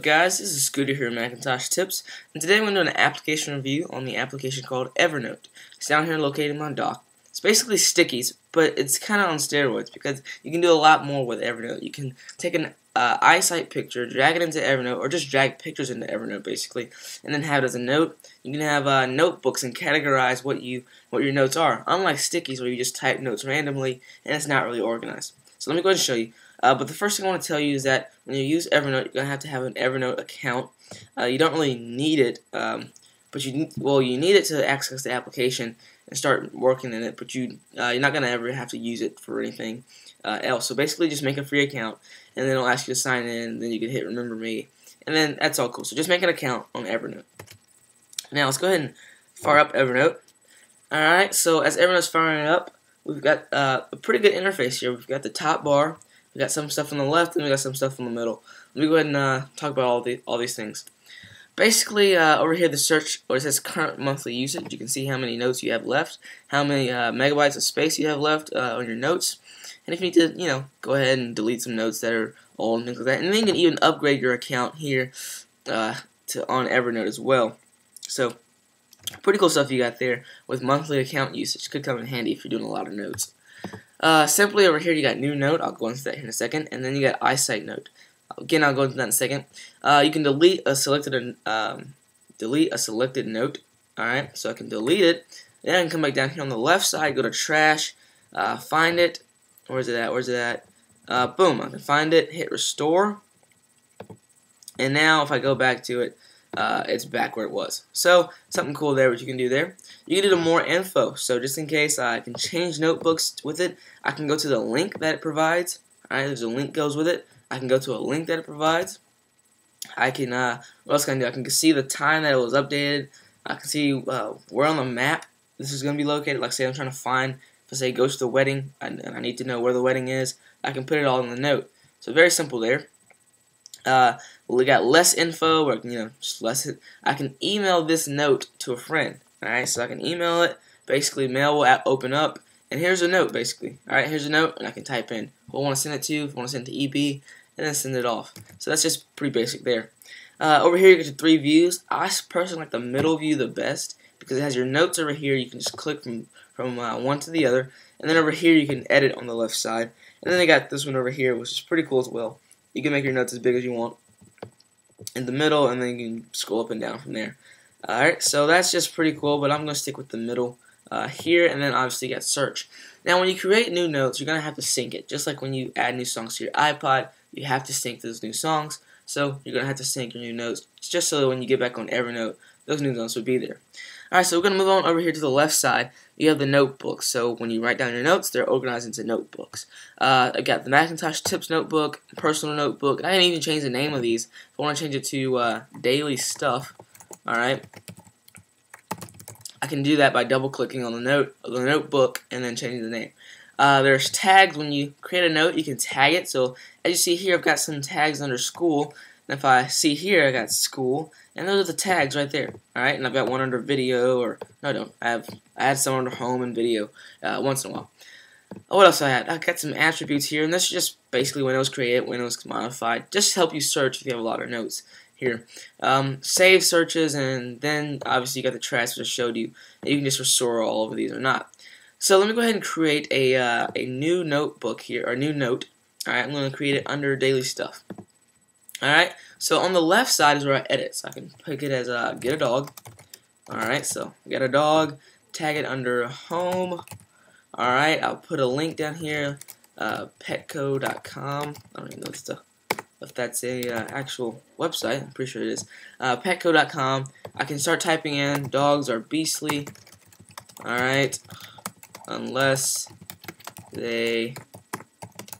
up, guys? This is Scooter here at MacintoshTipz, and today I'm going to do an application review on the application called Evernote. It's down here located in my dock. It's basically Stickies, but it's kind of on steroids because you can do a lot more with Evernote. You can take an eyesight picture, drag it into Evernote, or just drag pictures into Evernote basically, and then have it as a note. You can have notebooks and categorize what your notes are, unlike Stickies where you just type notes randomly and it's not really organized. So let me go ahead and show you. But the first thing I want to tell you is that when you use Evernote, you're going to have an Evernote account. You don't really need it, but you need it to access the application and start working in it, but you're not going to ever have to use it for anything else. So basically just make a free account, and then it'll ask you to sign in, and then you can hit Remember Me, and then that's all cool. So just make an account on Evernote. Now let's go ahead and fire up Evernote. Alright, so as Evernote's firing up, we've got a pretty good interface here. We've got the top bar. We got some stuff on the left, and we got some stuff in the middle. Let me go ahead and talk about all these things. Basically, over here, the search where it says current monthly usage, you can see how many notes you have left, how many megabytes of space you have left on your notes, and if you need to, go ahead and delete some notes that are old and things like that. And then you can even upgrade your account here on Evernote as well. So, pretty cool stuff you got there with monthly account usage. Could come in handy if you're doing a lot of notes. Simply over here you got new note. I'll go into that here in a second, and then you got eyesight note. Again, I'll go into that in a second. You can delete a selected note. All right, so I can delete it. Then I can come back down here on the left side, go to trash, find it. Where's it at? Where's it at? Boom! I can find it. Hit restore, and now if I go back to it, it's back where it was. So something cool there, what you can do there. You can do more info. So just in case I can change notebooks with it, I can go to the link that it provides. Alright, there's a link goes with it. I can go to a link that it provides. I can what else can I do? I can see the time that it was updated. I can see where on the map this is going to be located. Like say I'm trying to find, if I say go to the wedding, and I need to know where the wedding is, I can put it all in the note. So very simple there. We got less info, or just less. I can email this note to a friend. All right, so I can email it. Basically, mail will open up, and here's a note. Basically, all right, here's a note, and I can type in who I want to send it to, if I want to send it to EB, and then send it off. So that's just pretty basic there. Over here, you get your 3 views. I personally like the middle view the best because it has your notes over here. You can just click from one to the other, and then over here you can edit on the left side. And then they got this one over here, which is pretty cool as well. You can make your notes as big as you want in the middle, and then you can scroll up and down from there. Alright, so that's just pretty cool, but I'm going to stick with the middle here, and then obviously you got search. Now when you create new notes, you're going to have to sync it. Just like when you add new songs to your iPod, you have to sync those new songs. So you're going to have to sync your new notes, just so that when you get back on Evernote, those new notes would be there. Alright, so we're going to move on over here to the left side. You have the notebooks. So when you write down your notes, they're organized into notebooks. I got the MacintoshTipz notebook, personal notebook. I didn't even change the name of these. If I want to change it to daily stuff, alright, I can do that by double-clicking on the notebook, and then changing the name. There's tags. When you create a note, you can tag it. So as you see here, I've got some tags under school. And if I see here, I got school, and those are the tags right there. All right, and I've got one under video, or no, I don't. I had some under home and video once in a while. What else I had? I got some attributes here, and this is just basically Windows Create, Windows Modified, just to help you search if you have a lot of notes here. Save searches, and then obviously you got the trash which I showed you, and you can just restore all of these or not. So let me go ahead and create a new notebook here, or a new note. All right, I'm going to create it under daily stuff. Alright, so on the left side is where I edit. So I can pick it as get a dog. Alright, so get a dog, tag it under home. Alright, I'll put a link down here, petco.com. I don't even know if that's a actual website. I'm pretty sure it is. Petco.com. I can start typing in dogs are beastly. Alright, unless they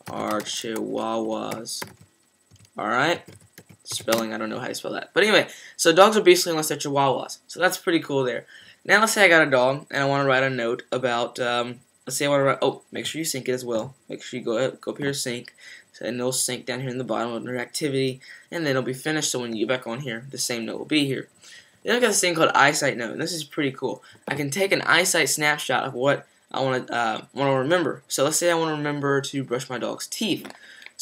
are chihuahuas. Alright, spelling, I don't know how you spell that. But anyway, so dogs are beastly unless they're chihuahuas. So that's pretty cool there. Now let's say I got a dog, and I want to write a note about, let's say I want to write, oh, make sure you sync it as well. Make sure you go up here to sync, and it'll sync down here in the bottom under activity, and then it'll be finished, so when you get back on here, the same note will be here. Then I've got this thing called eyesight note, and this is pretty cool. I can take an eyesight snapshot of what I want to remember. So let's say I want to remember to brush my dog's teeth.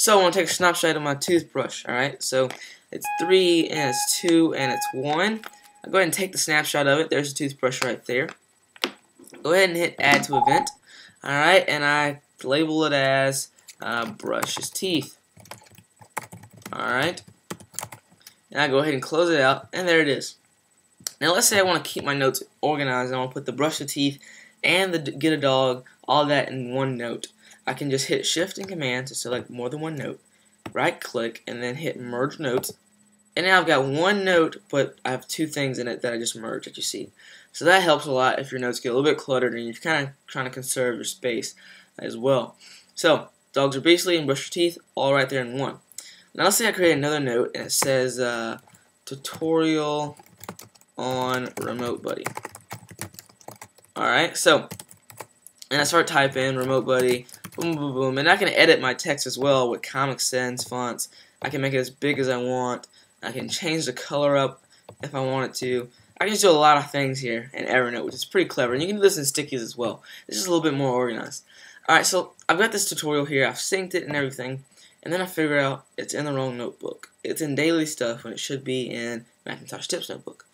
So I want to take a snapshot of my toothbrush, alright? So it's 3, and it's 2, and it's 1. I'll go ahead and take the snapshot of it. There's a toothbrush right there. Go ahead and hit add to event. Alright, and I label it as brush his teeth. Alright. Now I go ahead and close it out, and there it is. Now let's say I want to keep my notes organized, and I want to put the brush the teeth and the get a dog, all that in one note. I can just hit Shift and Command to select more than one note, right click, and then hit merge notes. And now I've got one note, but I have two things in it that I just merged that you see. So that helps a lot if your notes get a little bit cluttered and you're kind of trying to conserve your space as well. So, dogs are basically and brush your teeth all right there in one. Now let's say I create another note and it says tutorial on Remote Buddy. Alright, so, and I start typing Remote Buddy, boom, boom, boom, and I can edit my text as well with Comic Sans fonts. I can make it as big as I want. I can change the color up if I wanted to. I can just do a lot of things here in Evernote, which is pretty clever. And you can do this in Stickies as well. It's just a little bit more organized. Alright, so I've got this tutorial here. I've synced it and everything. And then I figure out it's in the wrong notebook. It's in Daily Stuff when it should be in MacintoshTipz notebook.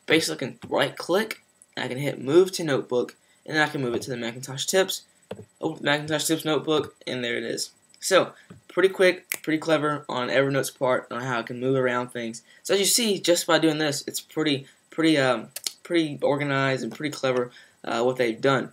Basically, I can right-click, and I can hit Move to Notebook, and then I can move it to the MacintoshTipz. Open MacintoshTipz notebook, and there it is. So, pretty quick, pretty clever on Evernote's part on how I can move around things. So as you see, just by doing this, it's pretty organized and pretty clever what they've done.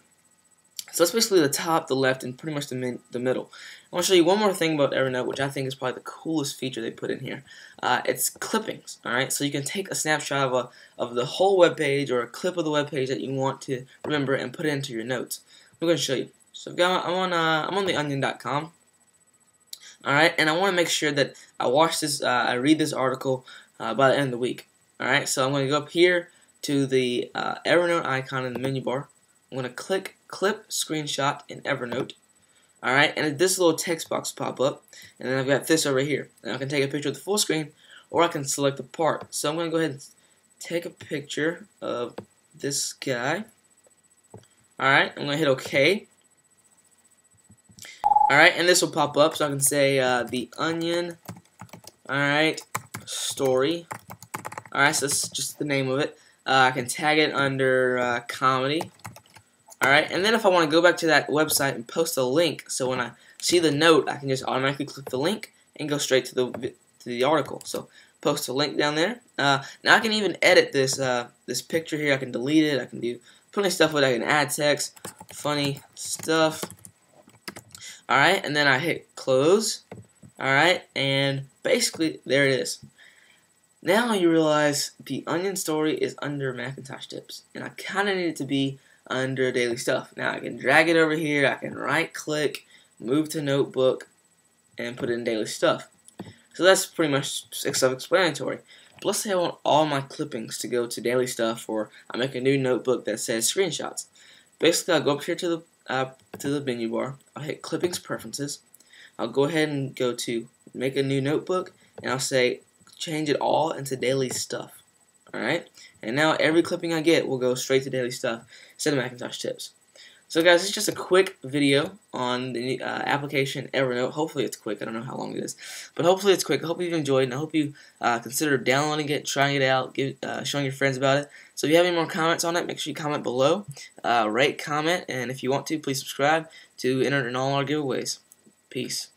So that's basically the top, the left, and pretty much the middle. I want to show you one more thing about Evernote, which I think is probably the coolest feature they put in here. It's clippings. All right, so you can take a snapshot of the whole web page or a clip of the web page that you want to remember and put it into your notes. I'm going to show you. So I'm on theonion.com. All right, and I want to make sure that I watch this, I read this article by the end of the week. All right, so I'm going to go up here to the Evernote icon in the menu bar. I'm going to click Clip Screenshot in Evernote. Alright, and this little text box will pop up, and then I've got this over here. And I can take a picture of the full screen, or I can select a part. So I'm going to go ahead and take a picture of this guy. Alright, I'm going to hit OK. Alright, and this will pop up, so I can say the Onion, alright, story. Alright, so that's just the name of it. I can tag it under comedy. Alright, and then if I want to go back to that website and post a link, so when I see the note, I can just automatically click the link and go straight to the article. So, post a link down there. Now I can even edit this this picture here. I can delete it. I can do plenty of stuff with it. I can add text, funny stuff. Alright, and then I hit close. Alright, and basically, there it is. Now you realize the Onion story is under MacintoshTipz, and I kind of need it to be under Daily Stuff. Now I can drag it over here, I can right click, move to Notebook, and put it in Daily Stuff. So that's pretty much self-explanatory. But let's say I want all my clippings to go to Daily Stuff, or I make a new notebook that says screenshots. Basically, I'll go up here to the menu bar, I'll hit Clippings Preferences, I'll go ahead and go to Make a New Notebook, and I'll say change it all into Daily Stuff. Alright, and now every clipping I get will go straight to Daily Stuff instead of MacintoshTipz. So guys, it's just a quick video on the application Evernote. Hopefully it's quick. I don't know how long it is, but hopefully it's quick. I hope you've enjoyed, and I hope you consider downloading it, trying it out, showing your friends about it. So if you have any more comments on it, make sure you comment below, rate, comment, and if you want to, please subscribe to enter in all our giveaways. Peace.